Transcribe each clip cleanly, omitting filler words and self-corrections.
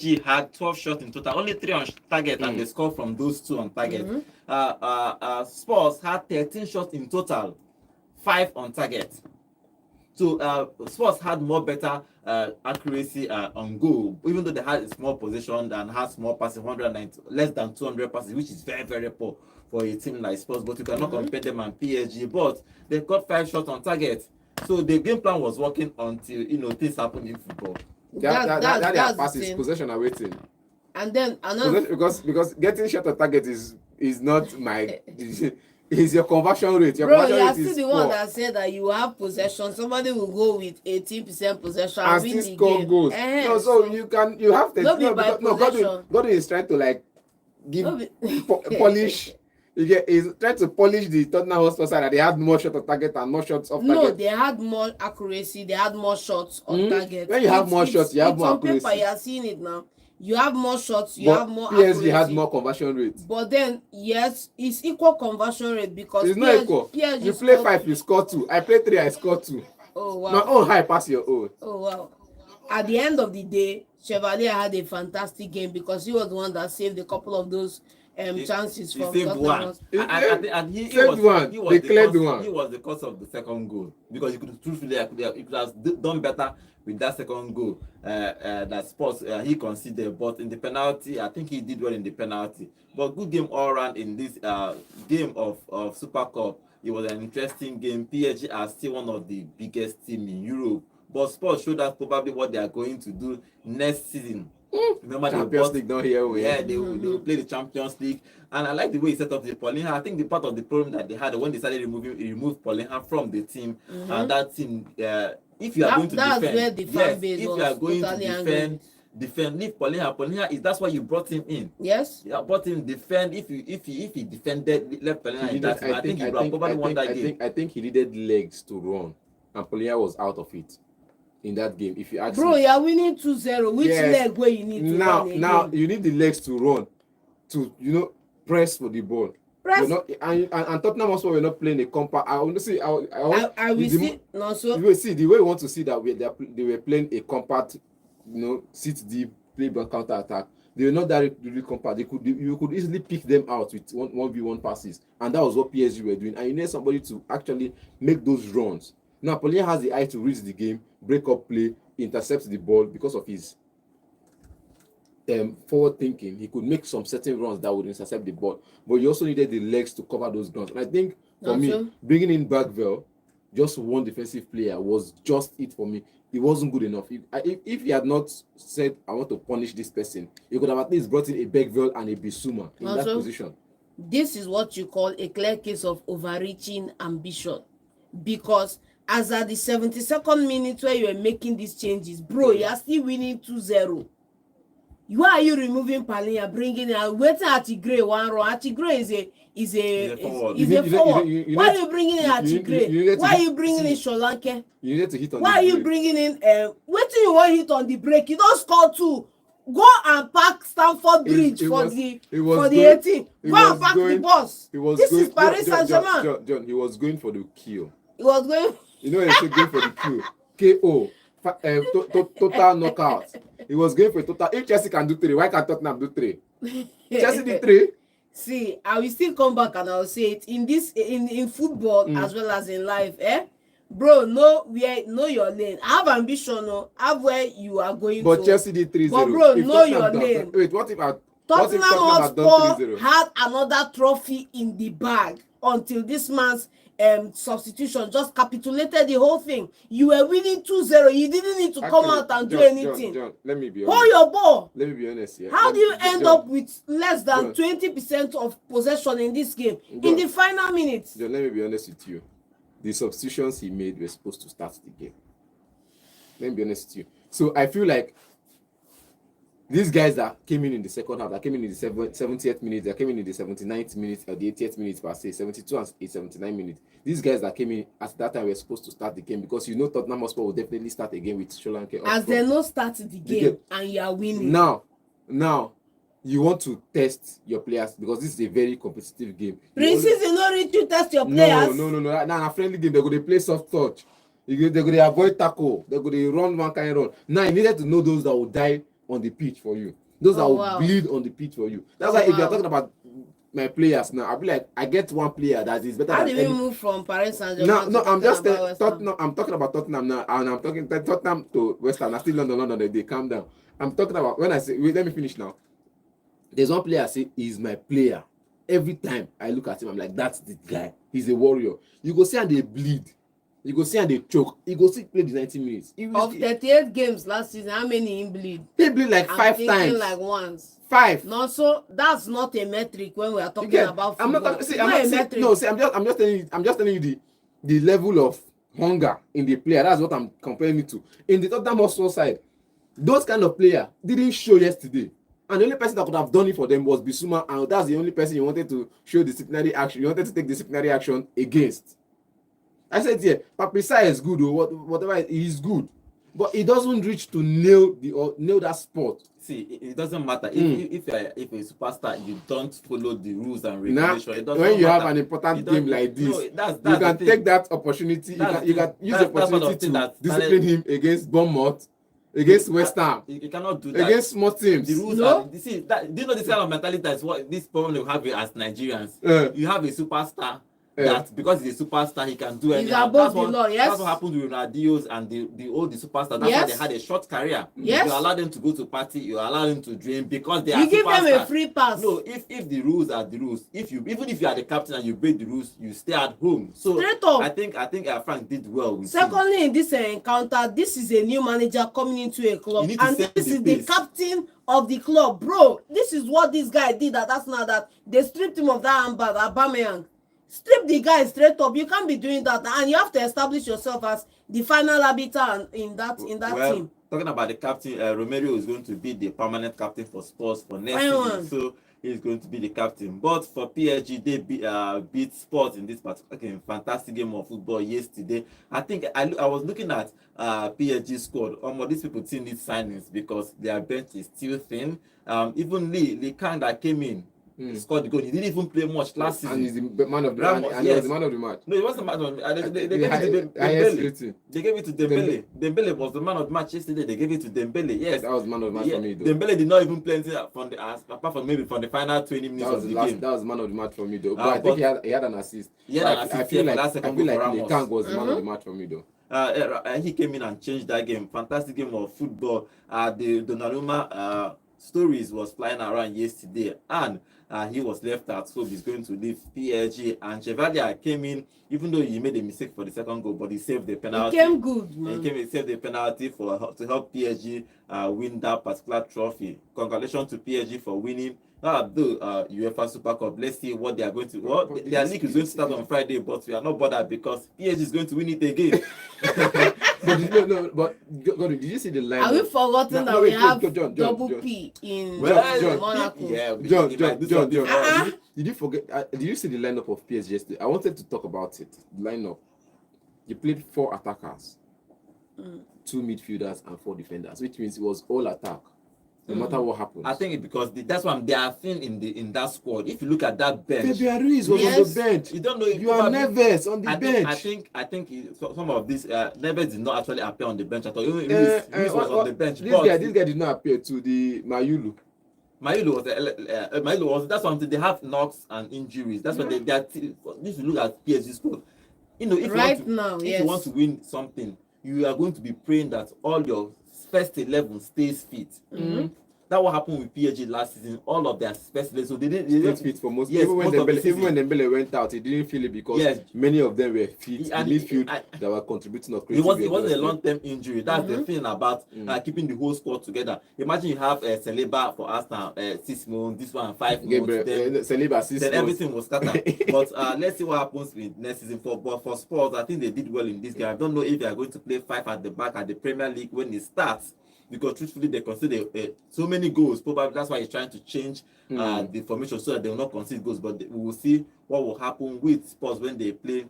PSG had 12 shots in total, only 3 on target, and they scored from those 2 on target. Spurs had 13 shots in total, 5 on target. So Spurs had more better accuracy on goal, even though they had a small position and had small passes, 190, less than 200 passes, which is very, very poor for a team like Spurs. But you cannot compare them and PSG. But they got 5 shots on target. So the game plan was working until things happen in football. That passes possession and waiting. And then another because getting shot on target is not my is your conversion rate. Your bro, conversion you are rate still is the one poor. that said that you have possession. Somebody will go with 18% possession And win still the score game. goals. No, so you have to God is trying to like give polish. He's trying to polish the Tottenham Hotspur side that they had more shots on target and more shots off target. No, they had more accuracy. They had more shots on target. When you have more shots, you have more accuracy. On paper, you are seeing it now. You have more shots. You have more PSG accuracy. had more conversion rate. But then, yes, it's equal conversion rate because it's not equal. PSG you play 5, you score 2. I play 3, I score 2. Oh wow! My own high pass your own. Oh wow! At the end of the day, Chevalier had a fantastic game because he was the one that saved a couple of those chances from Tottenham. And he was the cause of the second goal, because he could have done better with that second goal that Spurs he conceded. But in the penalty, I think he did well in the penalty. But good game all around in this game of Super Cup. It was an interesting game. PSG are still one of the biggest team in Europe, but Spurs showed us probably what they are going to do next season. Remember, Champions League down here. They will play the Champions League, and I like the way he set up the Paulinho. I think the part of the problem that they had when they started removed Paulinho from the team, and that team, if you are going to defend, where the fan base if you are going to defend, leave Paulinho. Paulinho that's why you brought him in. Yes, you brought him defend. If he defended, left Paulinho in that team, I think he would have probably won that game. I think he needed legs to run, and Paulinho was out of it in that game. If you ask bro, me, you are winning 2-0. Which leg where you need to run now you need the legs to run, to press for the ball. And Tottenham also were not playing a compact. I will see. You see the way we want to see that they were playing a compact, sit deep, play counter attack. They were not that really compact. You could easily pick them out with 1v1 passes, and that was what PSG were doing. And you need somebody to actually make those runs. Now, Paulinho has the eye to read the game, break up play, intercept the ball because of his forward thinking. He could make some certain runs that would intercept the ball, but you also needed the legs to cover those grounds. And I think for me, bringing in Bagwell, just one defensive player, was just it for me. It wasn't good enough. If he had not said, I want to punish this person, he could have at least brought in a Bagwell and a Bissouma in that position. This is what you call a clear case of overreaching ambition, because as at the 72nd minute where you are making these changes, bro, you are still winning 2-0. Why are you removing Paulinho, bringing in, waiting at Tigray one run? Tigray is a forward. Why are you bringing in Tigray? Why are you bringing in Solanke? You need to hit on. Why are you bringing in? What do you want hit on the break? You don't score 2. Go and park Stamford Bridge for the 18. Go and park the bus. This is Paris Saint-Germain. John, he was going for the kill. He was going. He going for the kill. KO. Total knockout. He was going for a total. If Chelsea can do 3, why can't Tottenham do 3? Chelsea did 3. See, I will still come back and I'll say it in football as well as in life, bro. Know your lane. Have ambition, have where you are going. But Chelsea did 3-0. But bro, know your lane. Wait, what if Tottenham Hotspur had another trophy in the bag until this man's substitution just capitulated the whole thing. You were winning 2-0. You didn't need to come out and do anything. John, let me be honest. Hold your ball. Let me be honest here. How do you end up with less than 20% of possession in this game in the final minutes? John, let me be honest with you. The substitutions he made were supposed to start the game. Let me be honest with you. So I feel like these guys that came in the second half, that came in the 70th minute, that came in the 79th minute, or the 80th minute, per se, 72 and 79 minutes. These guys that came in at that time were supposed to start the game, because Tottenham Hotspur will definitely start again with Sri Lanka. As they not started the game and you are winning. Now, you want to test your players, because this is a very competitive game. Pre-season no reach to test your players. No. Now a friendly game, they're going to play soft touch. They're going to avoid tackle. They're going to run one kind of run. Now you needed to know those that will die on the pitch for you. Those that will bleed on the pitch for you. That's why if you're talking about my players now, I'll be like, I get one player that is better. How than do we move from Paris Saint-Germain? No, I'm just Tottenham. I'm talking about Tottenham now, and I'm talking Tottenham to West Ham. I'm still London. They calm down. I'm talking about when I say, wait, let me finish now. There's one player I say is my player. Every time I look at him, I'm like, that's the guy. He's a warrior. You go see and they bleed. You go see and they choke. You go see play the 90 minutes. Of 38 games last season, how many he bleed? He bleed like five times. Like once. 5. No, so that's not a metric when we are talking about football. I'm just telling you the level of hunger in the player. That's what I'm comparing it to. In the Tottenham Hotspur side, those kind of player didn't show yesterday. And the only person that could have done it for them was Bissouma, and that's the only person you wanted to show disciplinary action. You wanted to take disciplinary action against. I said, yeah, Paprisa is good or whatever, he's good, but he doesn't reach to nail that spot. See, it doesn't matter if you're a superstar, you don't follow the rules and regulations. When you have an important game like this, you can take that opportunity. You can use the opportunity to discipline him against Bournemouth. Against West Ham, you cannot do that. Against small teams, the rules are. Do you know this kind of mentality? That's what this problem we have as Nigerians. You have a superstar that because he's a superstar, he can do anything. That's what happened with Ronaldinho and the old superstar. That's why they had a short career. Yes. You allow them to go to party, you allow them to drink because they are. You give them a free pass. No, if the rules are the rules, even if you are the captain and you break the rules, you stay at home. So straight up. I think Frank did well with Secondly, him. in this encounter, this is a new manager coming into a club, and this is the captain of the club, bro. This is what this guy did at Arsenal, that they stripped him of that armband, Aubameyang. Strip the guy straight up. You can't be doing that, and you have to establish yourself as the final arbiter in that team. Talking about the captain, Romero is going to be the permanent captain for Spurs for next season, so he's going to be the captain. But for PSG, they beat Spurs in this particular fantastic game of football yesterday. I think I was looking at PSG squad. These people still need signings because their bench is still thin. Even Lee Kang that came in. He scored the goal. He didn't even play much last season. And he's the man of the match. And he was the man of the match. No, he wasn't the man of the match. They gave it to Dembele. They gave it to Dembele. Dembele was the man of the match yesterday. They gave it to Dembele. Yes. That was the man of the match for me, though. Dembele did not even play anything apart from maybe from the final 20 minutes of the game. That was the man of the match for me, though. But I think he had an assist. I feel like Kang was the man of the match for me, though. He came in and changed that game. Fantastic game of football. The Donnaruma stories was flying around yesterday, and he was left out, so he's going to leave PSG. And Chevalier came in, even though he made a mistake for the second goal, but he saved the penalty. He came good, man. He saved the penalty to help PSG win that particular trophy. Congratulations to PSG for winning the UEFA Super Cup. Let's see what they are going to. Their league is going to start on Friday, but we are not bothered because PSG is going to win it again. But did you see the line? Have we forgotten that we have double P in Monaco? Yeah, John. Did you forget? Did you see the lineup of PSG yesterday? I wanted to talk about it. The lineup. You played 4 attackers, 2 midfielders, and 4 defenders, which means it was all attack. No matter what happens. I think because that's why they are thin in that squad. If you look at that bench, Ruiz was on the bench. You don't know. You are nervous on the bench. I think some of these Neves did not actually appear on the bench at all. Ruiz was on the bench. This guy did not appear to the Mayulu. Mayulu was that's something they have knocks and injuries. That's why they are. If you look at PSG squad, if you want to win something, you are going to be praying that all your first 11 stays fit. That what happened with PSG last season. All of their first 11, so they didn't fit for most. Yes, even when Dembele went out, he didn't feel it because many of them were fit in midfield that were contributing. It wasn't a long-term injury. That's the thing about keeping the whole squad together. Imagine you have Baleba for Arsenal 6 months, this one 5 months. Saliba 6 months. Then everything was scattered. But let's see what happens with next season. For Spurs, I think they did well in this game. I don't know if they are going to play 5 at the back at the Premier League when it starts. Because truthfully, they concede so many goals. Probably that's why he's trying to change the formation so that they will not concede goals. But we will see what will happen with Spurs when they play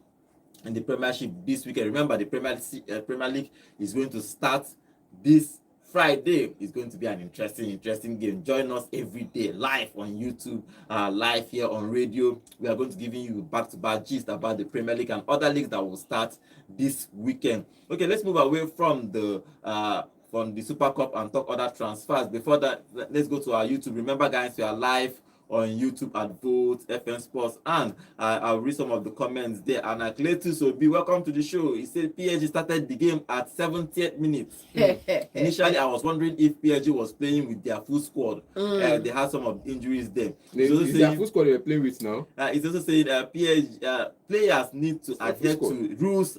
in the Premiership this weekend. Remember, the Premier League is going to start this Friday. It's going to be an interesting game. Join us every day live on YouTube, live here on radio. We are going to give you back-to-back gist about the Premier League and other leagues that will start this weekend. Okay, let's move away from the from the Super Cup and talk other transfers. Before that, let's go to our YouTube. Remember, guys, we are live on YouTube at both FM Sports, and I'll read some of the comments there. And Cletus Obi, welcome to the show. He said PSG started the game at 70th minute. Initially, I was wondering if PSG was playing with their full squad. They had some of the injuries there. Is their full squad they were playing with now? It's also saying PSG players need to adhere to rules,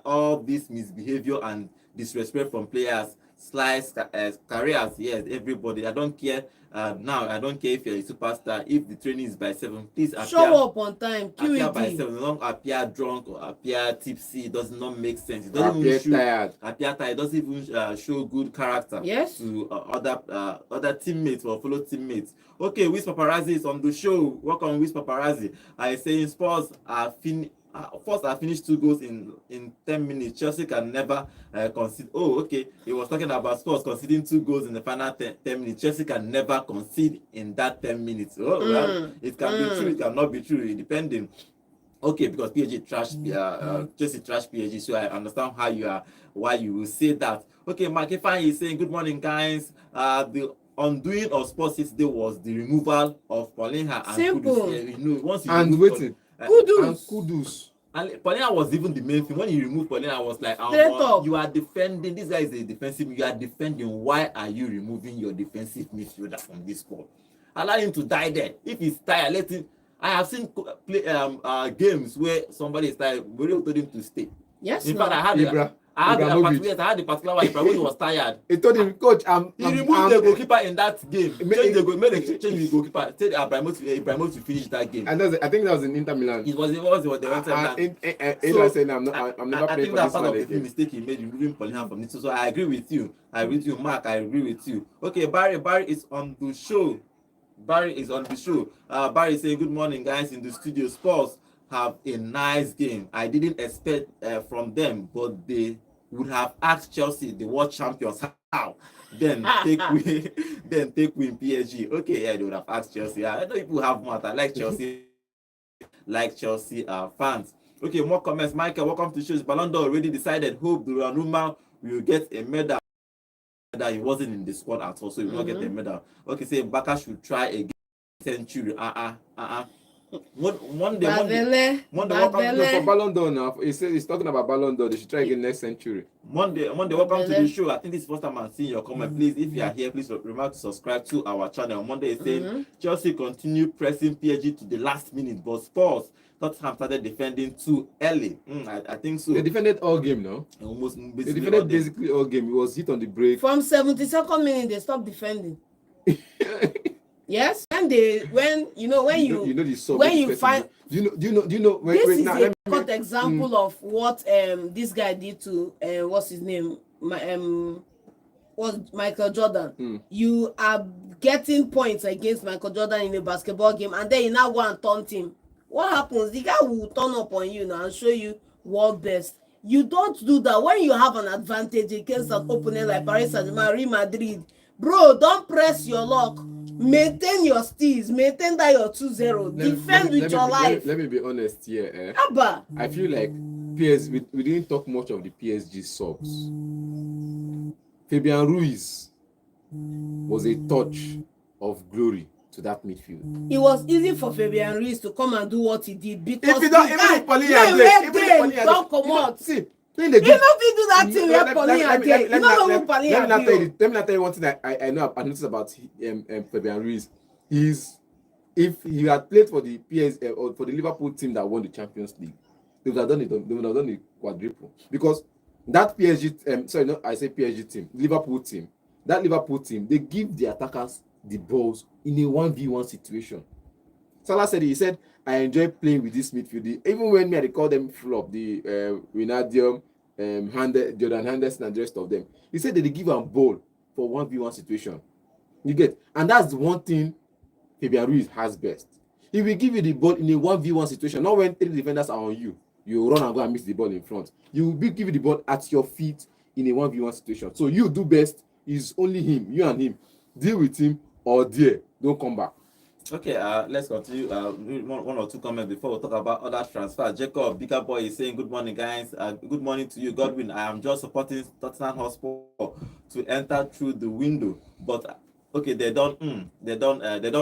all this misbehavior and disrespect from players. Slice careers, yes, everybody. I don't care. Now I don't care if you're a superstar. If the training is by 7, please appear, show up on time. appear by 7. Don't appear drunk or appear tipsy. It does not make sense. It doesn't Appear even tired. Appear tired. It doesn't even show good character. Yes. To other teammates or fellow teammates. Okay, Wiz Paparazzi is on the show. Welcome, Wiz Paparazzi. I say Spurs are first, I finished 2 goals in 10 minutes. Chelsea can never concede. Oh, okay. He was talking about Spurs conceding 2 goals in the final 10 minutes. Chelsea can never concede in that 10 minutes. Oh, well, it can be true. It cannot be true, depending. Okay, because PSG Chelsea trashed PSG, so I understand why you will say that. Okay, Mark Ifeanyi is saying, good morning, guys. The undoing of Spurs yesterday was the removal of Paulinho and Simple. Kudus. Once you And remove waiting. Kudus. And Paulinho was even the main thing. When you remove Paulinho, I was like, Straight up. you are defending. This guy is a defensive. You are defending. Why are you removing your defensive midfielder from this squad? Allow him to die there. If he's tired, let him. I have seen games where somebody is tired. We told him to stay. Yes. In fact, I had the particular one when he was tired. He told him, Coach, He removed the goalkeeper in that game. Made the goalkeeper. Said Ibrahimovic to finish that game. And I think that was in Inter Milan. It was the one. Inter saying, I'm never playing for this part one of the again. mistake he made removing Paulinho from it. So I agree with you. Mark. I agree with you. Okay, Barry is on the show. Barry is saying, good morning, guys, in the studio. Spurs have a nice game. I didn't expect from them, but they would have asked Chelsea, the world champions, how? Then take win PSG. Okay, yeah, they would have asked Chelsea. I know people have more. I like Chelsea fans. Okay, more comments. Michael, welcome to the show. Ballon d'Or already decided. Hope Donnaruma will get a medal. That he wasn't in the squad at all, so he will not get a medal. Okay, say Baka should try again. Century. One day, for Ballon d'Or now. He's talking about Ballon d'Or. They should try again next century. Monday, welcome to the show. I think this is the first time I'm seeing your comment. Please, if you are here, please remember to subscribe to our channel. Monday is saying Chelsea continue pressing PSG to the last minute, but Spurs Tottenham started defending too early. I think so. They defended all game now. They defended basically all game. It was hit on the break. From 72nd minute, they stopped defending. Yes, and when you find do you know when, this is a cut example of what this guy did to what's his name, was Michael Jordan. You are getting points against Michael Jordan in a basketball game, and then you now go and taunt him. What happens? The guy will turn up on you now and show you world best. You don't do that when you have an advantage against an opponent like Paris Saint-Germain, Real Madrid. Bro, don't press your luck. Maintain your steez. Maintain that you're 2-0. Defend with your life. Let me be honest here. Abba. I feel like PSG, we didn't talk much of the PSG subs. Fabian Ruiz was a touch of glory to that midfield. It was easy for Fabian Ruiz to come and do what he did because don't come out. See, he not do that thing where Paulinho did. Let me not tell you one thing that I know I noticed about Fabian Ruiz. If he had played for the PSG or for the Liverpool team that won the Champions League, they would have done it. They would have done the quadruple because that PSG I say PSG team, Liverpool team. That Liverpool team, they give the attackers the balls in a 1v1 situation. Salah said, he said, I enjoy playing with this midfield. Even when they call them flop, the Wijnaldum, Jordan Henderson, and the rest of them. He said that they give a ball for 1v1 situation. You get? And that's the one thing Fabian Ruiz has best. He will give you the ball in a 1v1 situation, not when 3 defenders are on you. You run and go and miss the ball in front. You will give you the ball at your feet in a 1v1 situation. So you do best is only him, you and him. Deal with him or don't come back. Okay, let's continue. One or two comments before we talk about other transfers. Jacob, bigger boy, is saying, "Good morning, guys. Good morning to you, Godwin. I am just supporting Tottenham Hotspur to enter through the window, but okay, they don't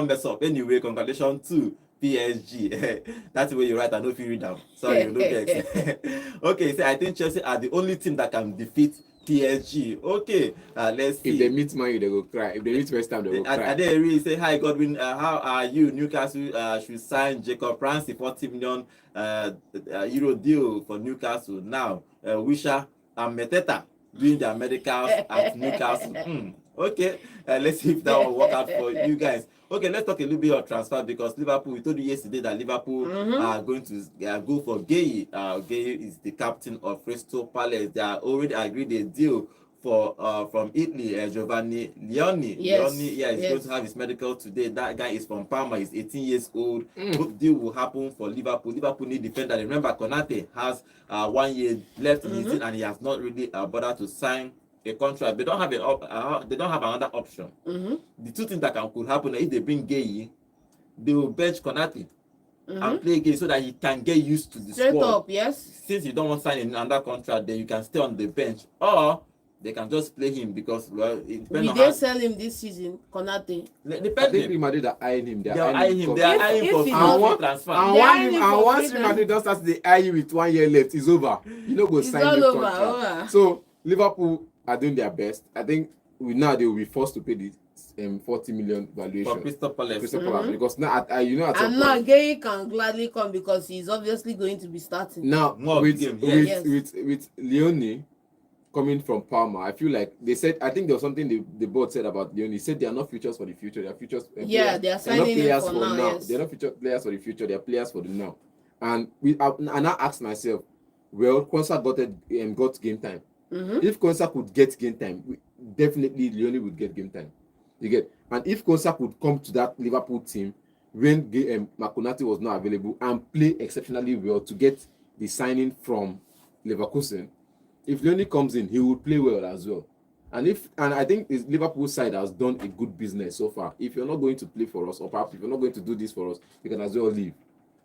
mess up anyway. Congratulations to PSG. That's the way you write. I know if you read them. Sorry, you look okay. So I think Chelsea are the only team that can defeat PSG. Okay, let's see. If they meet Man U, they go cry. If they meet West Ham, they go cry. They really say, "Hi Godwin, how are you? Newcastle should sign Jacob Ramsey, 40 million euro deal for Newcastle now. Wisha and Meteta doing their medicals at Newcastle." Okay, let's see if that will work out for you guys. Okay, let's talk a little bit of transfer because Liverpool, we told you yesterday that Liverpool are going to go for Gay. Gay is the captain of Crystal Palace. They are already agreed a deal for from Italy, Giovanni Leoni. Leoni, yeah, he's going to have his medical today. That guy is from Parma. He's 18 years old. Good deal will happen for Liverpool. Liverpool need defender. Remember, Konate has 1 year left in his season and he has not really bothered to sign a contract. They don't have they don't have another option. The two things that could happen if they bring Gay, they will bench Konate and play Gay so that he can get used to the Straight squad. up, yes. Since you don't want to sign another contract, then you can stay on the bench, or they can just play him because it depends on Will they sell him this season, Konate? I think Real Madrid are eyeing him. They are eyeing him. They are eyeing for free transfer. And once Real Madrid does start the eye with 1 year left, it's over. You know, go sign the contract. So Liverpool are doing their best. I think they will be forced to pay the 40 million valuation for Crystal Palace. Because now and now Gay can gladly come because he's obviously going to be starting. Now with Leone coming from Parma, I feel like they said, I think there was something the board said about Leone. He said they are not futures for the future. They are futures. They are signing him for now. Yes. They are not future players for the future. They are players for the now. And I now asked myself, well, Konsa got game time. If Konsa could get game time, definitely Leone would get game time. You get, and if Konsa could come to that Liverpool team when Makonate was not available and play exceptionally well to get the signing from Leverkusen, if Leone comes in, he will play well as well. And I think the Liverpool side has done a good business so far. If you're not going to play for us, or perhaps if you're not going to do this for us, you can as well leave.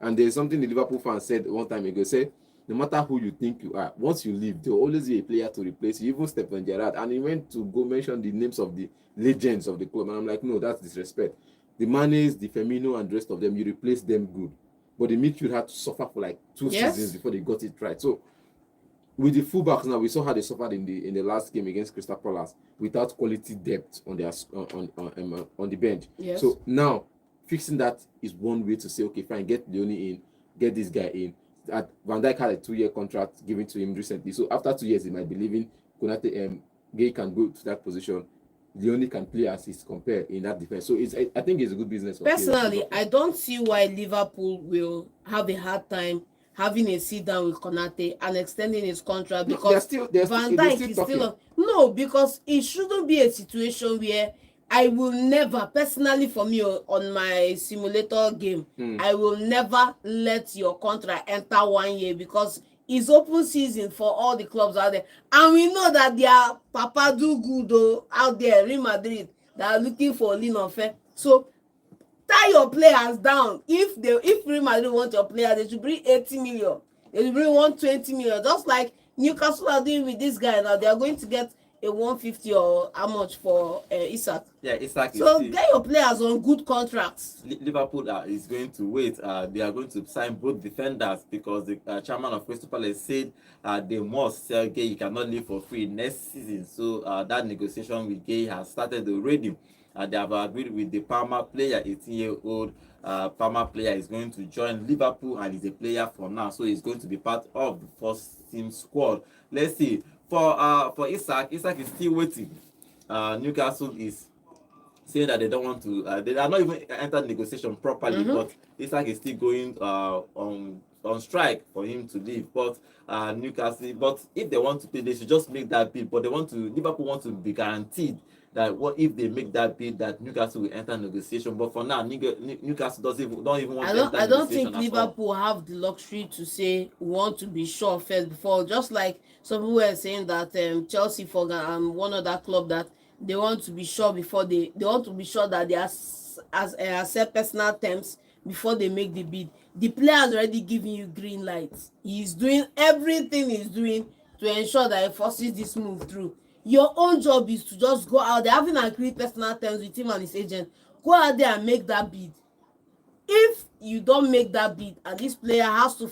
And there's something the Liverpool fans said one time ago, say, no matter who you think you are, once you leave, there will always be a player to replace you, even Stephen Gerrard. And he went to go mention the names of the legends of the club. And I'm like, no, that's disrespect. The Manes, the Firmino, and the rest of them, you replace them good. But the midfield had to suffer for like 2 seasons before they got it right. So with the fullbacks now, we saw how they suffered in the last game against Crystal Palace without quality depth on their on the bench. Yes. So now fixing that is one way to say, okay, fine, get Leone in, get this guy in. Van Dijk had a 2-year contract given to him recently. So after 2 years, he might be leaving. Konate, Gay can go to that position. Leone can play as he's compared in that defense. So I think it's a good business. Personally, I don't see why Liverpool will have a hard time having a sit down with Konate and extending his contract because Van Dijk is still no, because it shouldn't be a situation where I will never, personally for me on my simulator game, I will never let your contract enter 1 year because it's open season for all the clubs out there. And we know that their Papa do good out there, Real Madrid, that are looking for Lino Fair. So tie your players down. If Real Madrid want your players, they should bring 80 million. They should bring 120 million. Just like Newcastle are doing with this guy now, they are going to get a 150 or how much for Isak. Yeah, Isak. So get your players on good contracts. Liverpool is going to wait. They are going to sign both defenders because the chairman of Crystal Palace said they must sell Gay. He cannot leave for free next season. So that negotiation with Gay has started already. They have agreed with the Parma player, 18-year-old Parma player is going to join Liverpool and is a player for now. So he's going to be part of the first team squad. Let's see. For Isak is still waiting. Newcastle is saying that they don't want to. They are not even entered negotiation properly. But Isak is still going on strike for him to leave. But Newcastle. But if they want to pay, they should just make that bid. But Liverpool want to be guaranteed that what if they make that bid that Newcastle will enter negotiation. But for now, Newcastle don't even want to enter negotiation. I don't think Liverpool have the luxury to say we want to be sure first before. Just like some people were saying that Chelsea for one other club that they want to be sure before they want to be sure that they accept personal terms before they make the bid. The player has already given you green light. He's doing everything he's doing to ensure that he forces this move through. Your own job is to just go out there, having agreed personal terms with him and his agent. Go out there and make that bid. If you don't make that bid and this player has to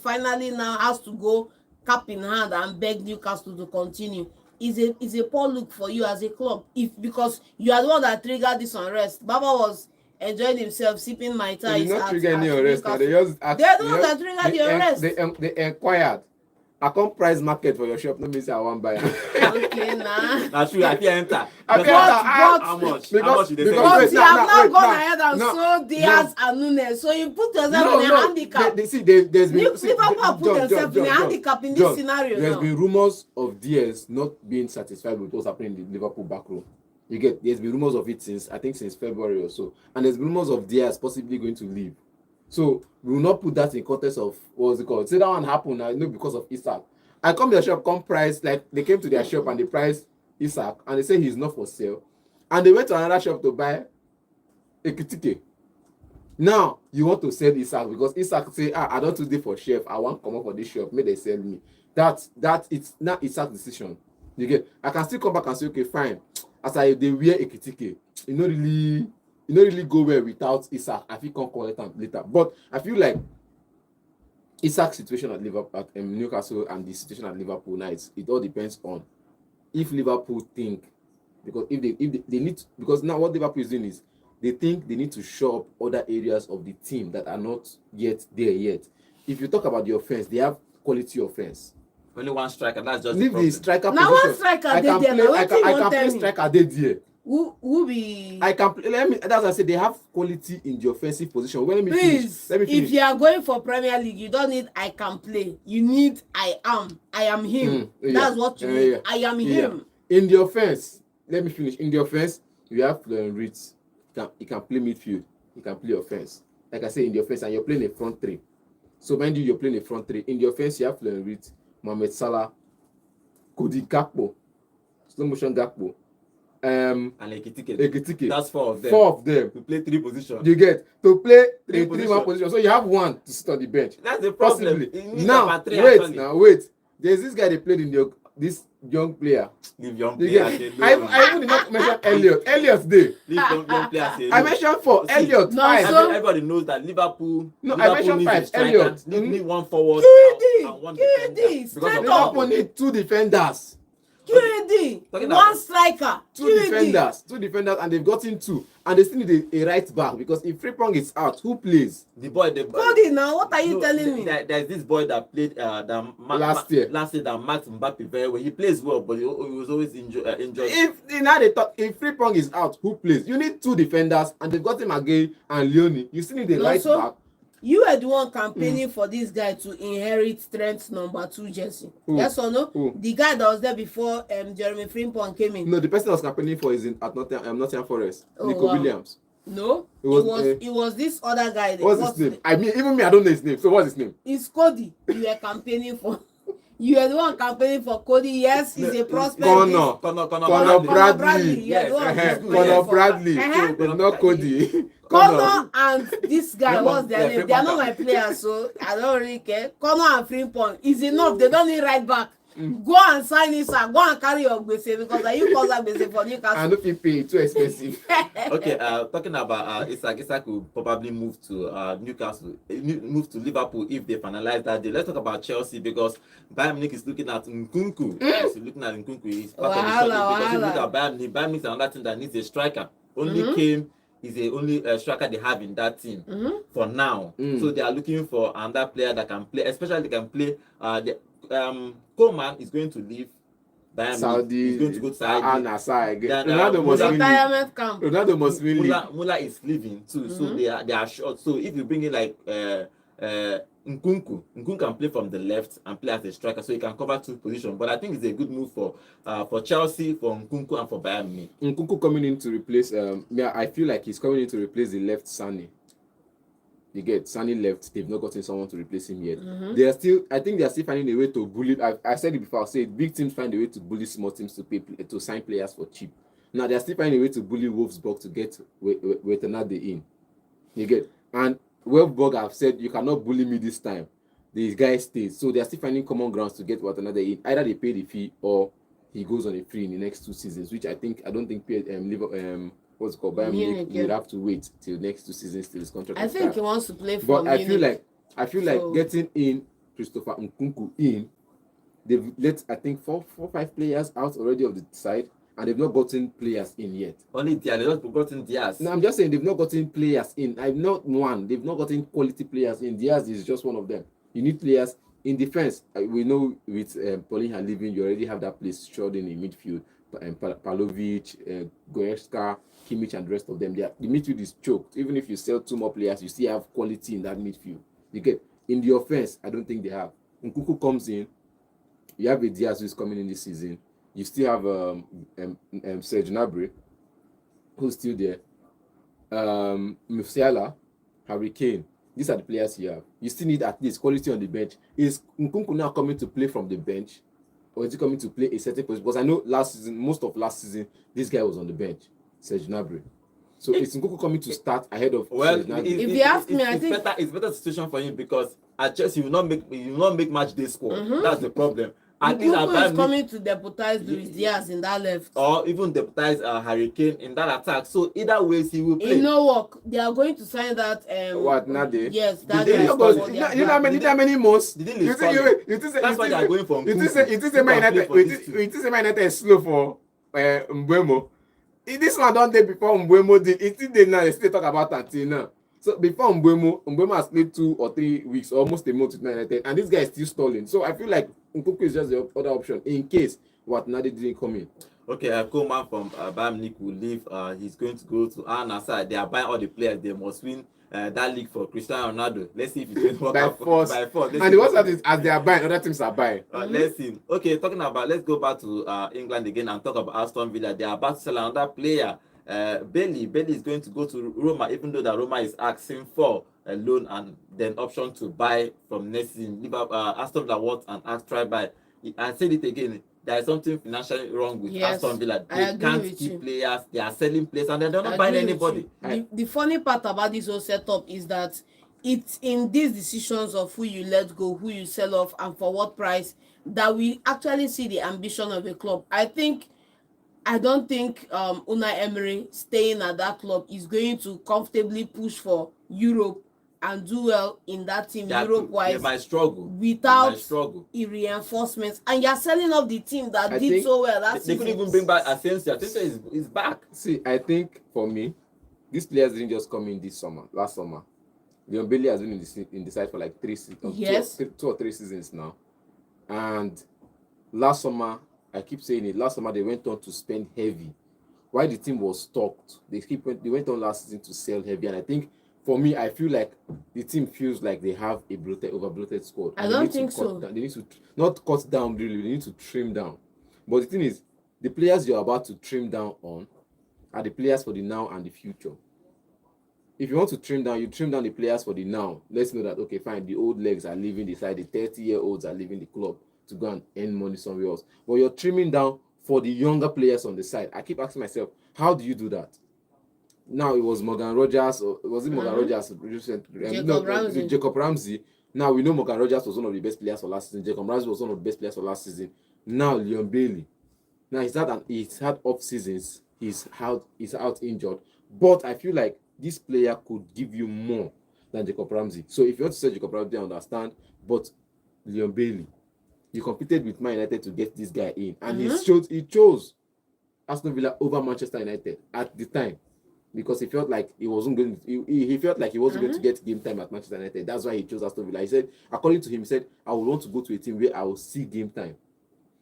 go cap in hand and beg Newcastle to continue, is a poor look for you as a club. Because you are the one that triggered this unrest. Baba was enjoying himself sipping Mai Tai. He's not triggering any unrest. They are the ones that triggered the unrest. They inquired. I come price market for your shop. No means I want buy. Okay, nah. That's true. I can enter. How much? Because- How much did they because- say? But you have now gone no, ahead and no, sold Diaz and Nunes, so you put yourself No, in a handicap. There's been Liverpool put themselves in a handicap in this scenario There's now. been rumors of Diaz not being satisfied with what's happening in the Liverpool back row. There's been rumors of it since February or so, and there's been rumors of Diaz possibly going to leave. So we will not put that in context of what's it called. Say that one happened, I know because of Isak. I come to their shop, price, like they came to their shop and they priced Isak and they say he's not for sale. And they went to another shop to buy a Kitike. Now you want to sell Isak because Isak say, I don't do this for chef. I want to come up for this shop. May they sell me. It's not Isak's decision. You get? I can still come back and say, okay, fine. As they wear a Kitike, you not really go well without Isak. I feel come collect them later. But I feel like Isak's situation at Newcastle and the situation at Liverpool now, it all depends on if Liverpool think, because if they need to, because now what Liverpool is doing is they think they need to shore up other areas of the team that are not yet there yet. If you talk about the offense, they have quality offense. Only one striker. That's just Leave the striker now position. one striker I dey can there. play. Now I wetin can you wan play tell me? striker dey there. Who be? I can play. That's why I say they have quality in the offensive position. Well, let me Please, finish. if you are going for Premier League, you don't need I can play. You need I am him. That's what you need. I am him. In the offense, let me finish. In the offense, you have Ritz. He can play midfield. He can play offense. Like I say, in the offense, and you're playing a front three. So mind you, you're playing a front three. In the offense, you have Ritz, Mohamed Salah, Cody Gakpo, slow motion Gakpo, and Ekitike. That's four of them. To play three positions. You get to play Three a 3-1 position. So you have one to sit on the bench. That's the problem. Possibly. Now, wait. There's this guy they played in this young player. Leave young You players get, alone. I even did not mention Elliot. Elliot's there. Leave young players alone. I mentioned 4. See, Elliot, no, 5. so- Everybody knows that Liverpool. No, I Liverpool mentioned needs 5. a striker. Elliot. Need one forward and one QD, defender. straight Because of up. Liverpool need 2 defenders. QD, Talking one about- striker. 2 defenders, and they've gotten 2. And they still need a right back because if Frimpong is out, who plays? the boy. Cody, now what are you No, telling me? There's this boy that played Last year that marked Mbappe very well. He plays well, but he was always injured. If Frimpong is out, who plays? You need 2 defenders, and they've got him again and Leone. You still need a right back. You were the one campaigning for this guy to inherit Trent's number 2 jersey. Yes or no? The guy that was there before Jeremy Frimpong came in. No, the person I was campaigning for is at Nottingham Forest. Nico Williams. No, it was this other guy. What's his name? I don't know his name. So what's his name? It's Cody. You were campaigning for. You are the one campaigning for Cody. Yes, he's a prospect. Connor Bradley. Yes. Connor Bradley. So, not Cody. Connor and this guy, what's their name? They are not my players, so I don't really care. Connor and Frimpong is enough. They don't need right back. Go and sign it, sir. Go and carry your gbese because you cause that gbese for Newcastle. And if you pay, too expensive. Okay, talking about Isak will probably move to Newcastle, move to Liverpool if they finalize that deal. Let's talk about Chelsea because Bayern Munich is looking at Nkunku. He's looking at Nkunku. He's part of the short because if you look at Bayern Munich is another team that needs a striker. Is the only striker they have in that team for now. So they are looking for another player that can play, especially they can play. Coman is going to leave Bayern. Saudi. He's going to go to Saudi. nassr again. Retirement must win. Muller is leaving too, so they are short. So if you bring in like Nkunku can play from the left and play as a striker, so he can cover 2 positions. But I think it's a good move for Chelsea, for Nkunku, and for Bayern Munich. Nkunku coming in to replace. I feel like he's coming in to replace the left Sane. You get Sane left. They've not gotten someone to replace him yet. I think they are still finding a way to bully. I said it before. I'll say it. Big teams find a way to bully small teams to sign players for cheap. Now they're still finding a way to bully Wolfsburg to get Wetenade in. You get, and Wolfsburg have said you cannot bully me this time. The guy stays, so they're still finding common grounds to get Wetenade in. Either they pay the fee or he goes on a free in the next 2 seasons, which I don't think what's it called, Bayern Munich will have to wait till next 2 seasons till his contract. I think he wants to play for But Munich. I feel like getting in Christopher Nkunku in, they've let I think 4-5 players out already of the side, and they've not gotten players in yet. Only Diaz, they've not gotten Diaz. No, I'm just saying they've not gotten players in. They've not gotten quality players in. Diaz is just one of them. You need players in defense. We know with Paulinho leaving, you already have that place short in the midfield. Palovic, Goretzka, Kimmich, and the rest of them. The midfield is choked. Even if you sell 2 more players, you still have quality in that midfield. You get, in the offense, I don't think they have. Nkunku comes in. You have a Diaz who's coming in this season. You still have Serge Gnabry, who's still there. Musiala, Harry Kane. These are the players you have. You still need at least quality on the bench. Is Nkunku now coming to play from the bench? Or is he coming to play a certain position? Because I know most of last season, this guy was on the bench, Serge Gnabry. So is Nkunku coming to start ahead of Serge Gnabry? If you ask me, I think it's better situation for him, because at Chelsea you will not make match day score. That's the problem. And Nkunku is coming to deputize Luis Diaz in that left, or even deputize Harry Kane in that attack. So either ways he will play. In no work, they are going to sign that. What Nade? Yes, that Did they is install for it? their You know how many months? Did they You install think it? That's why they are going for Nkunku. You think Man United is slow for Mbeumo? This one done day before Mbeumo did. It's still now they still talk about until now. So before Mbeumo has played 2 or 3 weeks, almost a month with Man United, and this guy is still stalling. So I feel like Nkunku is just the other option in case Nade didn't come in. Okay, Coman from Bayern Munich will leave. He's going to go to nassr. They are buying all the players. They must win that league for Cristiano Ronaldo. Let's see if it's going to work out by force. And the worst part is, as they are buying, other teams are buying. Let's see. Okay, let's go back to England again and talk about Aston Villa. They are about to sell another player. Bailey is going to go to Roma, even though that Roma is asking for a loan and then option to buy from next season. Aston Villa wants an try buy. I said it again. There is something financially wrong with Aston Villa. They can't keep players. They are selling players and they're not buying anybody. The funny part about this whole setup is that it's in these decisions of who you let go, who you sell off, and for what price that we actually see the ambition of a club. I don't think Unai Emery staying at that club is going to comfortably push for Europe and do well in that team Europe-wise. They might struggle without reinforcements. And you're selling off the team that did so well. They couldn't even bring back Asensio. Asensio is back. See, I think for me, these players didn't just come in last summer. Leon Bailey has been in the side for like 3 seasons, yes. 2 or 3 seasons now. And last summer, I keep saying it, last summer they went on to spend heavy. While the team was stocked, they went on last season to sell heavy. And I think, for me, I feel like the team feels like they have a over-bloated squad. I don't think so. They need to not cut down really, they need to trim down. But the thing is, the players you're about to trim down on are the players for the now and the future. If you want to trim down, you trim down the players for the now. Let's know that, okay, fine, the old legs are leaving the side, the 30-year-olds are leaving the club to go and earn money somewhere else. But you're trimming down for the younger players on the side. I keep asking myself, how do you do that? Now it was Morgan Rogers, or was it Morgan Rogers? Jacob Ramsey. Now we know Morgan Rogers was one of the best players for last season. Jacob Ramsey was one of the best players for last season. Now Leon Bailey. Now he's had off seasons. He's out injured. But I feel like this player could give you more than Jacob Ramsey. So if you want to say Jacob Ramsey, I understand. But Leon Bailey, you competed with Man United to get this guy in, and he chose Aston Villa over Manchester United at the time. Because he felt like he wasn't going to get game time at Manchester United. That's why he chose Aston Villa. He said, according to him, he said, I would want to go to a team where I will see game time.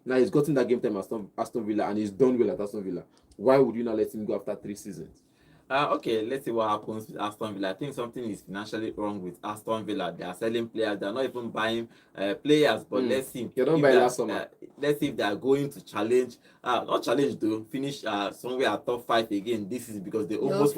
Now he's gotten that game time at Aston Villa and he's done well at Aston Villa. Why would you not let him go after 3 seasons? Okay, let's see what happens with Aston Villa. I think something is financially wrong with Aston Villa. They are selling players. They are not even buying players. But let's see. You don't buy last summer. Let's see if they are going to challenge. Not challenge though. Finish somewhere at top 5 again. This is because they almost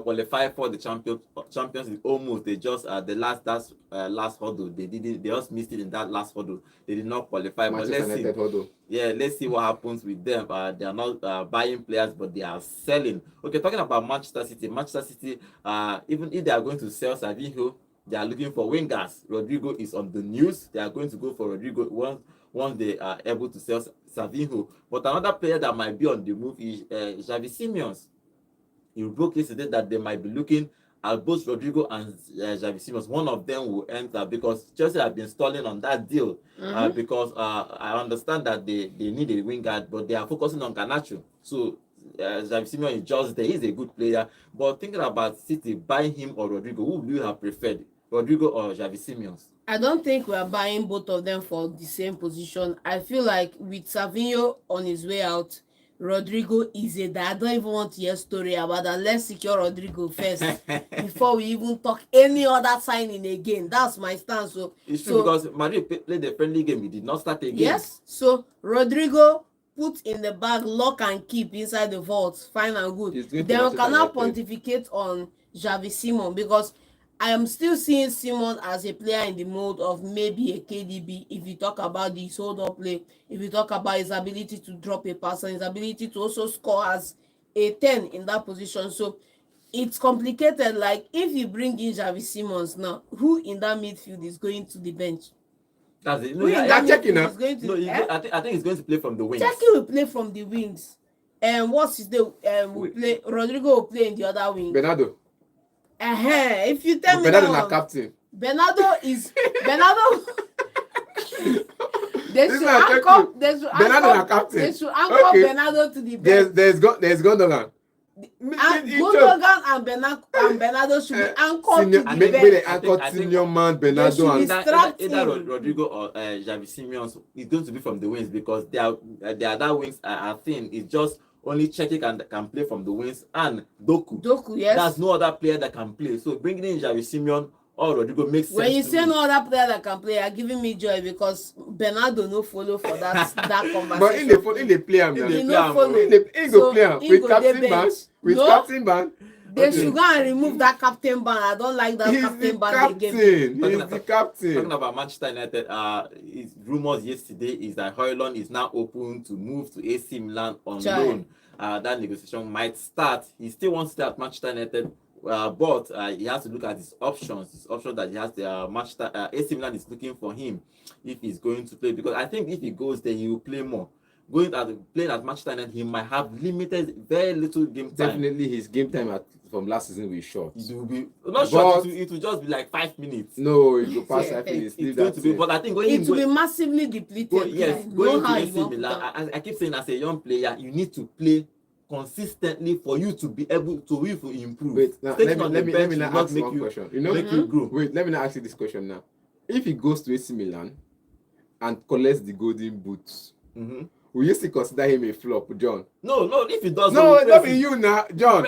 qualify for the Champions League. Almost they just the last hurdle. They just missed it in that last hurdle. They did not qualify. But let's see. Yeah, let's see what happens with them. They are not buying players, but they are selling. Okay, talking about Manchester City. Manchester City, even if they are going to sell savinho, they are looking for wingers. Rodrigo is on the news. They are going to go for Rodrigo once they are able to sell savinho. But another player that might be on the move is Xavi Simons. He broke yesterday that they might be looking at both Rodrigo and Xavi Simons. One of them will enter because Chelsea have been stalling on that deal. Because I understand that they need a winger, but they are focusing on Garnacho. So Xavi Simons is just there. He's a good player. But thinking about City buying him or Rodrigo, who would you have preferred, Rodrigo or Xavi Simons? I don't think we are buying both of them for the same position. I feel like with Savinho on his way out, Rodrigo is a that I don't even want to hear story about that. Let's secure Rodrigo first before we even talk any other signing again. That's my stance. So it's true, because Madrid played the friendly game. He did not start again. Yes. So Rodrigo put in the bag, lock and keep inside the vault. Fine and good. Then we cannot pontificate on Xavi Simons because I am still seeing Simon as a player in the mode of maybe a KDB. If you talk about his hold-up play, if you talk about his ability to drop a pass and his ability to also score as a 10 in that position. So it's complicated. Like if you bring in Xavi Simons now, who in that midfield is going to the bench? That's it. No, I'm checking now. I think he's going to play from the wings. Checking will play from the wings. And what's his name? Rodrigo will play in the other wing. Bernardo. If you tell me Bernardo is captain. Bernardo. They should anchor Bernardo to the bench. There's Gundogan. Gundogan and Bernardo should be anchored to the bench. Maybe anchored senior man Bernardo and either Rodrigo or Xavi Simons is going to be from the wings because their other wings are thin. It's just only Cheki can play from the wings and Doku. Yes. There's no other player that can play. So bringing in Xavi Simons or Rodrigo makes sense. When you say no other player that can play, you're giving me joy because Bernardo no follow for that conversation. But in the player, he no follow. In the player with captain band. Captain band. They should go and remove that captain band. I don't like that captain band again. He's the captain. Talking about Manchester United, rumors yesterday is that Højlund is now open to move to AC Milan on loan. That negotiation might start. He still wants to stay at Manchester United, but he has to look at his options. His option that he has, the AC Milan is looking for him if he's going to play. Because I think if he goes there, he will play more. Playing at Manchester United, he might have limited, very little game time. Definitely, his game time from last season will be short. It will be not short. It will just be like 5 minutes. No, it will pass 5 minutes. It's going to be, but I think it will be massively depleted. Going to AC Milan, I keep saying as a young player, you need to play consistently for you to be able to improve. Wait, now, let me not ask you one question. Make you grow. Wait, let me not ask you this question now. If he goes to AC Milan and collects the golden boots, will you still consider him a flop, John? No, if he does not be you now, John.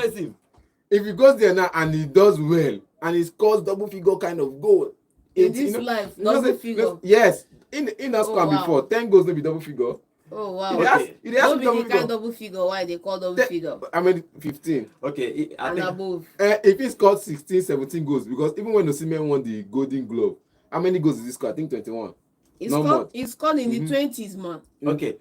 If he goes there now and he does well and he scores double figure kind of goal in this life, double figure. Yes, in that squad before 10 goals maybe double figure. Oh wow! It has double figure. Why they call double figure? I mean 15. Okay, and above. If he scored 16, 17 goals, because even when Osimhen won the Golden Glove, how many goals did he score? I think 21. He scored in the 20s, man. Okay.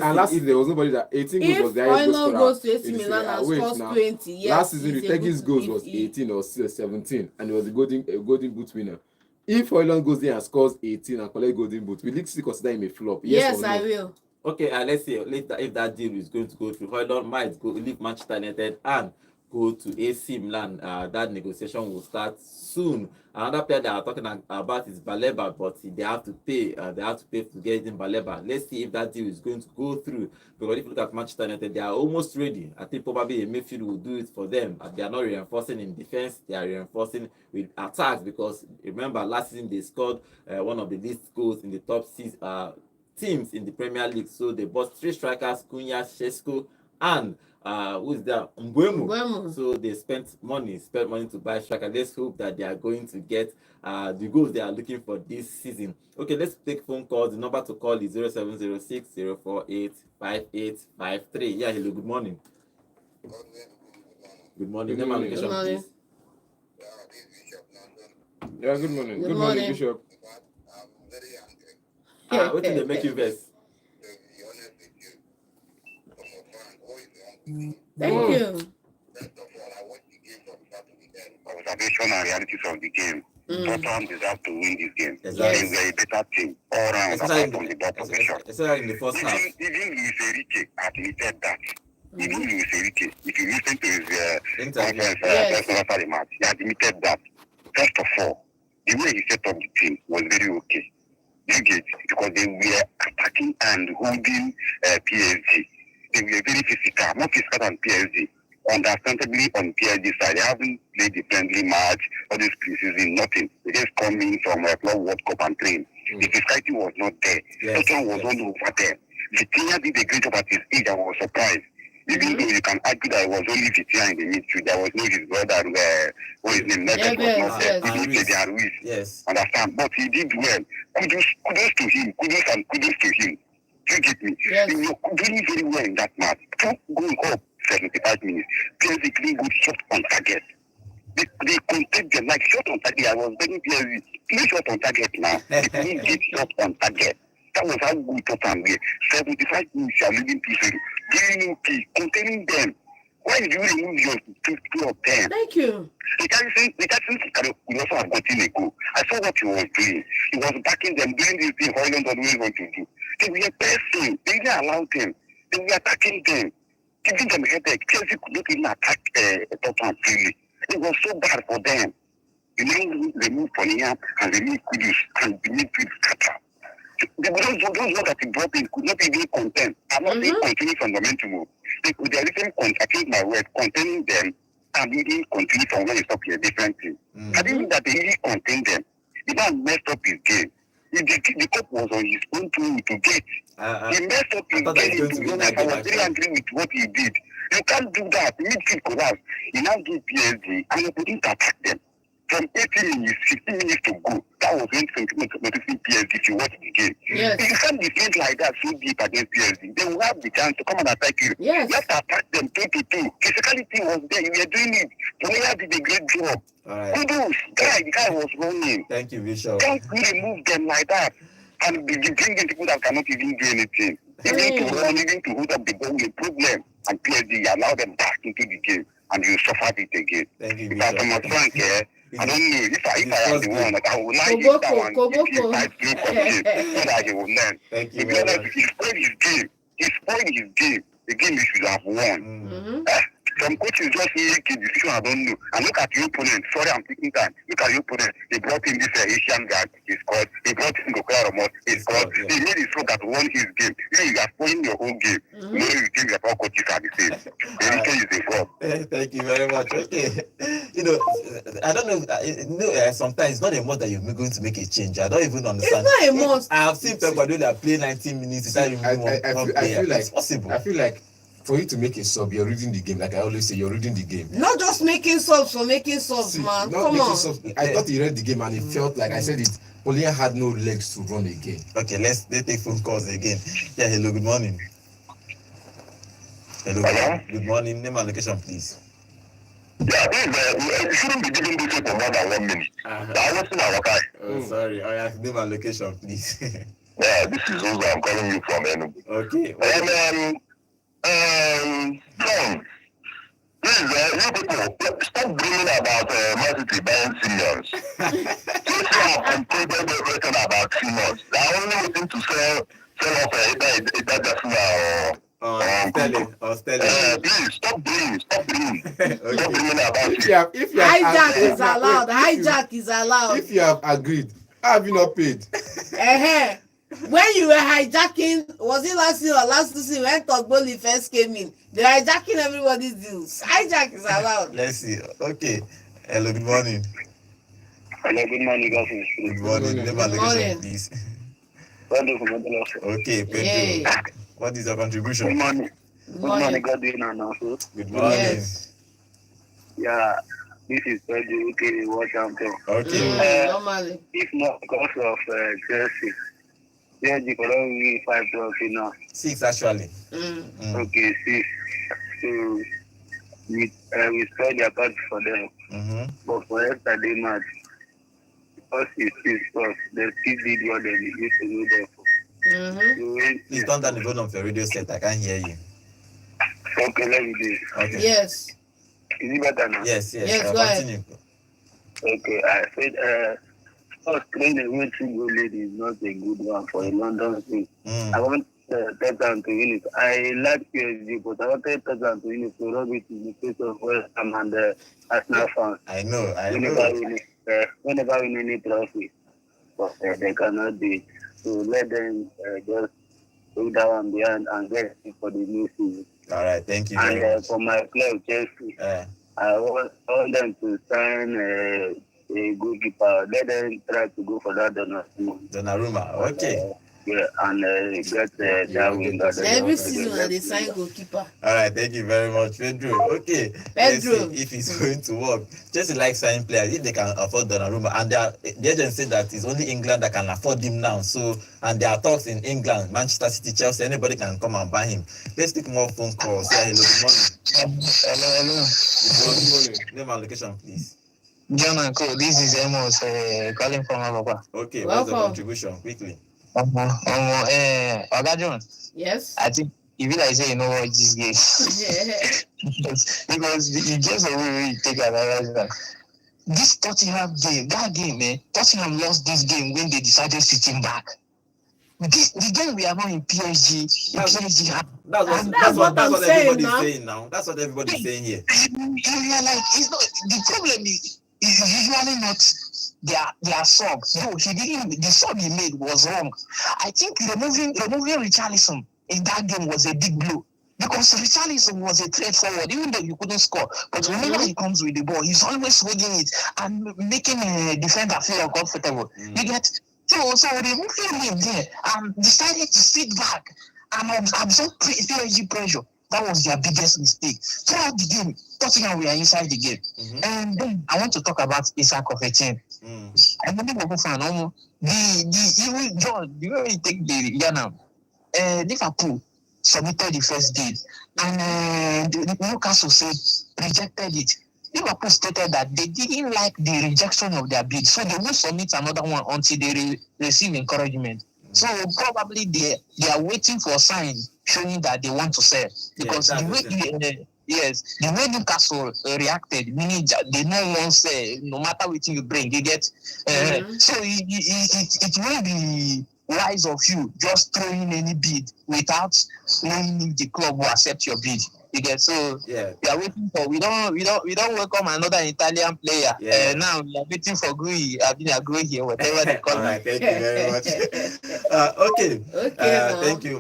Last season there was nobody that 18 goals was the highest goal goes to AC Milan and scores 20. Yes, last season Retegi's goals was 18 or 17, and he was a golden boot winner. If Højlund goes there and scores 18 and collects golden boot, will you still consider him a flop? Yes, I will. Okay, let's see if that deal is going to go through. Højlund might leave Manchester United and go to AC Milan. That negotiation will start soon. Another player that I'm talking about is Baleba, but they have to pay. They have to pay to get in Baleba. Let's see if that deal is going to go through. Because if you look at Manchester United, they are almost ready. I think probably a midfield will do it for them. They are not reinforcing in defense. They are reinforcing with attacks. Because remember, last season they scored one of the least goals in the top 6 teams in the Premier League. So they bought 3 strikers: Cunha, Sesko, and who's there? Mbeumo. So they spent money to buy striker. Let's hope that they are going to get the goals they are looking for this season. Okay, let's take phone calls. The number to call is 0706 048 5853. Yeah, hello, good morning. Good morning. Good Name and morning. location, Good morning. please. Yeah, good morning. Good Good morning. morning, Bishop. I'm very angry. What did they make you vex? To be honest with you, from a fan, who is the uncle? Thank Mm. you. First of all, I watched the game from start to the end. Observation and realities of the game. Mm. Tottenham deserve to win this game. Exactly. They were a better team all round Especially apart from the ball possession. especially in the first half. Even Luis Enrique admitted that. Even Mhm. Luis Enrique, if you listen to his Interview. conference Yes. after the match, he admitted that. First of all, the way he set up the team was very okay. You get because they were attacking and holding PSG. They were very physical, more physical than PSG. Understandably, on PSG side, they haven't played the friendly match or this preseason, nothing. They just come in from a Club World Cup and train. The physicality was not there. Yes, Tottenham was yes. all over there. Vitinha did a great job at his age. I was surprised. Even though you can argue that it was only Vitinha in the midfield, there was no his brother, what his name, Neves was not there. Yes. He did their Ruiz. Yes. Understand? But he did well. Kudos to him. Kudos to him. You get me? Yes. He was doing very well in that match. Going up 75 minutes. PSG playing good shot on target. They contact them like shot on target. I was begging PSG, play shot on target now. They couldn't get shot on target. That was how good Tottenham were. 75 minutes, you are leading 2-0. Doing okay, containing them. Why did you remove your 2 of them? Thank you. The guy could also have gotten a goal. I saw what he was doing. He was backing them, doing this thing Holland always want to do. They were pressing. They didn't allow them. They were attacking them, giving them headache. Chelsea could not even attack Tottenham freely. It was so bad for them. You know, remove Poniam and remove Kudus and the midfield scatter. Those ones that he brought in could not even contain. I'm not saying continue from momentum. They are even, I think my word, containing them and even continue from where he stopped a different thing. I think that they really contained them. The man messed up his game. The cup was on his own to get. He messed up his thought that he was game. going to win that I game, was very angry with what he did. You can't do that. The midfield collapse. He now gave PSG and he couldn't attack them. From 18 minutes, 15 minutes to go, that was when noticing PSG if you watch the game. Yes. If you can't defend like that so deep against PSG, they will have the chance to come and attack you. Yes. You have to attack them 2-2. Physicality was there. You were doing it. Player did a great job. All right. Kudos. The guy was running. Thank you, Bishop. Can't really move them like that. And be bringing people that cannot even do anything. Even to run, even to hold up the ball, a problem. And PSG allow them back into the game. And you suffered it again. Thank you, Because I'm a Bishop. frank here. I don't know if I am the one that I would like Koboko, that one. Koboko. If I play for the game, so that he will learn. Thank you To be very honest, much. he spoiled his game. He spoiled his game. The game he should have won. Some coaches just make a decision I don't know. And look at your opponent. Sorry, I'm taking time. Look at your opponent. They brought in this Asian guy. He scored. They brought in Rumours. He scored. Yeah. He made his score that won his game. You are spoiling your own game. You know, you think that all coaches are the same. Enrique is a god. Thank you very much. Okay. You know, I don't know. Sometimes it's not a must that you're going to make a change. I don't even understand. It's not a must. I have seen Pep Guardiola play 19 minutes without even one player. I feel like It's possible. I feel like for you to make a sub, you're reading the game. Like I always say, you're reading the game. Not just making subs for making subs, See, man. not Come making on. subs. I thought he read the game and he felt like I said it. Polian had no legs to run again. Okay, let's take phone calls again. Yeah, hello, good morning. Hello, good morning. Name and location, please. Yeah, you shouldn't be giving this for more than 1 minute. I wasn't our guy. Oh, sorry. All right, name and location, please. Yeah, this is Uzo. I'm calling you from Enugu. Okay. John, please, you people, stop dreaming about Man City buying seniors. Since you have completed everything about seniors, they are only waiting to sell off Ederson or Sterling. please, stop dreaming. Stop dreaming about If it. you have Hijack is allowed. wait, Hijack is allowed. If you have agreed, how have you not paid? When you were hijacking, was it last year or last season when Togboli first came in? They were hijacking everybody's deals. Hijack is allowed. Let's see. Okay. Hello, good morning. Hello, good morning, guys. Good morning. Name and Good location, morning. please. Good Okay, Yay. Pedro. What is your contribution? morning. Good morning. God, do you know? Good morning. Yes. Yeah, this is Pedro, okay, what champion. Okay. Normally. If not because of Chelsea, PSG could only win 5 trophies now. 6 actually. Mm. Mm. Okay, 6. So we scored their part for them. But for yesterday match, because it's Spurs, they still did what they used to do there for. Please turn down the volume of your radio set. I can't hear you. Okay, let me do it. Okay. Yes. Is it better now? Yes. Yes, go ahead. Continue. Okay, I said, Spurs playing away 2 goal lead is not a good one for a London team. I want Tottenham to win it. I like PSG, but I wanted Tottenham to win it to rub it in the face of West Ham and Arsenal fans. I know. Whenever we win any trophy, but they cannot do it. So let them just put that one behind and get it for the new season. All right, thank you. And for my club, Chelsea, I want them to sign a goalkeeper. Let them try to go for that Donnarumma. Okay. And get that winger. Every season they sign goalkeeper. All right, thank you very much, Pedro. Okay, let's see if it's going to work. Chelsea like signing players if they can afford Donnarumma, and the agent said that it's only England that can afford him now. So, and there are talks in England, Manchester City, Chelsea, anybody can come and buy him. Let's take more phone calls. Yeah, hello, good morning. Hello. Good morning. Name and location, please. John and Co. This is Amos calling from Alaba. Okay, what's the contribution? Quickly. Oga John. Yes. I think if you like say you know what this game. because the games the way you take another. This Tottenham game, Tottenham lost this game when they decided sitting back. The game we are now in PSG. That's what everybody's saying now. That's what everybody's saying here. You are like, it's not the problem is usually not their sub. No, he didn't. The sub he made was wrong. I think removing Richarlison in that game was a big blow because Richarlison was a threat forward, even though you couldn't score. But whenever he comes with the ball, he's always holding it and making a defender feel uncomfortable. You get so removing him there and decided to sit back and absorb PSG pressure. That was their biggest mistake. Throughout the game, Tottenham were inside the game. And then I want to talk about Isak of a team. I'm a Liverpool fan. The way we take the Ghana, Liverpool submitted the first bid, and Newcastle said rejected it. Liverpool stated that they didn't like the rejection of their bid, so they won't submit another one until they receive encouragement. So probably they are waiting for a sign showing that they want to sell, because the way Newcastle reacted, meaning they know once no matter what you bring, you get. So it will be wise of you just throwing any bid without knowing if the club will accept your bid. You get, so we are waiting for we don't welcome another Italian player. Now we are waiting for Gui. I've been agreeing here, whatever they call. All right, thank you very much.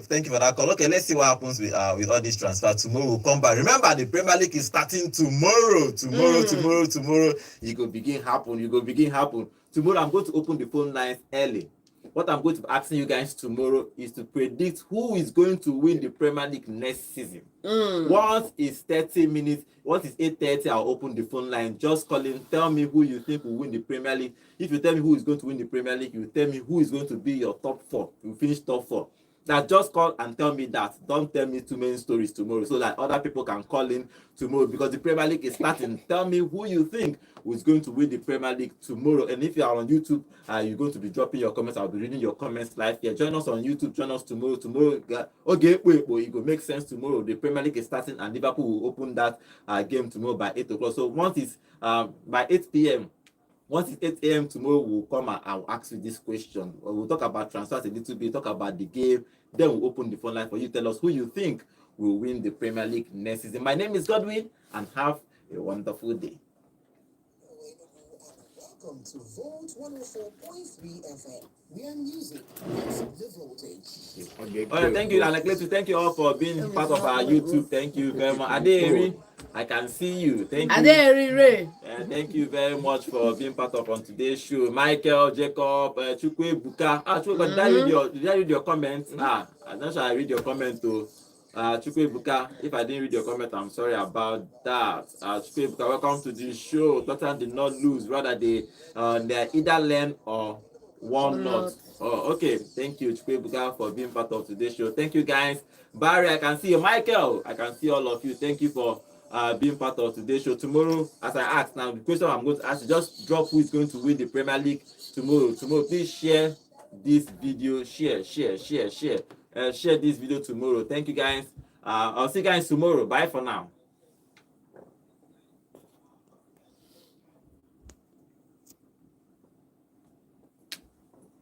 Thank you for that call. Okay, let's see what happens with all this transfer. Tomorrow we'll come back. Remember, the Premier League is starting tomorrow. Tomorrow. You go begin happen. Tomorrow I'm going to open the phone lines early. What I'm going to be asking you guys tomorrow is to predict who is going to win the Premier League next season. Once it's 30 minutes, once it's 8:30, I'll open the phone line. Just call in, tell me who you think will win the Premier League. If you tell me who is going to win the Premier League, you tell me who is going to be your top 4. You finish top 4. Now just call and tell me that. Don't tell me too many stories tomorrow so that other people can call in tomorrow, because the Premier League is starting. Tell me who you think is going to win the Premier League tomorrow. And if you are on YouTube, you're going to be dropping your comments. I'll be reading your comments live here. Join us on YouTube. Join us tomorrow. Okay, wait, it will make sense tomorrow. The Premier League is starting and Liverpool will open that game tomorrow by 8 o'clock. So once it's by 8 p.m., once it's 8 a.m. tomorrow, we'll come and I'll ask you this question. We'll talk about transfers a little bit, talk about the game. Then we'll open the phone line for you. Tell us who you think will win the Premier League next season. My name is Godwin, and have a wonderful day. Welcome to Volt 104.3 FM. We are music. It's the voltage. All right, thank you, Alec. Thank you all for being part of our YouTube. Thank you very much. Aderi, I can see you. Thank you. Aderi, thank you very much for being part of on today's show. Michael, Jacob, Chukwe, Buka. Did I read your comments? I'm not sure I read your comment too. Chukwe Buka, if I didn't read your comment, I'm sorry about that. Chukwe Buka, welcome to the show. Tottenham did not lose, rather they either learn or won not. Oh, okay. Thank you, Chukwe Buka, for being part of today's show. Thank you, guys. Barry, I can see you. Michael, I can see all of you. Thank you for being part of today's show. Tomorrow, as I asked, now the question I'm going to ask you, just drop who is going to win the Premier League tomorrow. Please share this video. Share this video tomorrow. Thank you guys. I'll see you guys tomorrow. Bye for now.